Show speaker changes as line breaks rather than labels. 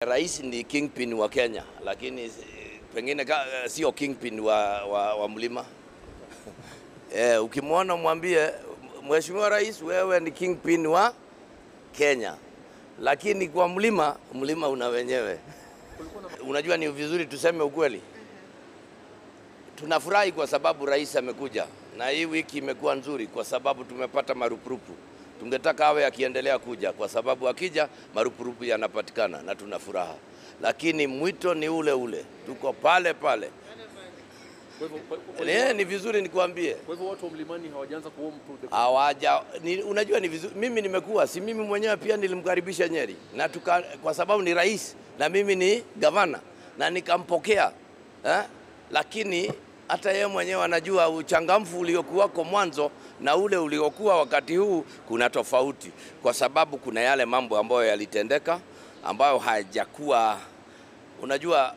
Rais ni kingpin wa Kenya, lakini pengine sio kingpin wa mlima. Ukimwona mwambie Mheshimiwa Rais, wewe ni kingpin wa Kenya, lakini kwa mlima una wenyewe. Unajua ni vizuri tuseme ukweli. Tunafurahi kwa sababu rais amekuja, na hii wiki imekuwa nzuri kwa sababu tumepata marupurupu. Tungetaka awe akiendelea kuja kwa sababu akija marupurupu yanapatikana na tunafuraha. Lakini mwito ni ule ule. Tuko pale pale. Ni vizuri nikwambie.
Kwa hivyo watu wa mlimani hawajaanza kuomba
unajua ni vizuri. Mimi nimekuwa, si mimi mwenyewe pia nilimkaribisha Nyeri. Na kwa sababu ni rais na mimi ni gavana na nikampokea. Lakini hata yeye mwenyewe anajua uchangamfu uliokuwako mwanzo na ule uliokuwa wakati huu kuna tofauti, kwa sababu kuna yale mambo ambayo yalitendeka ambayo hayajakuwa. Unajua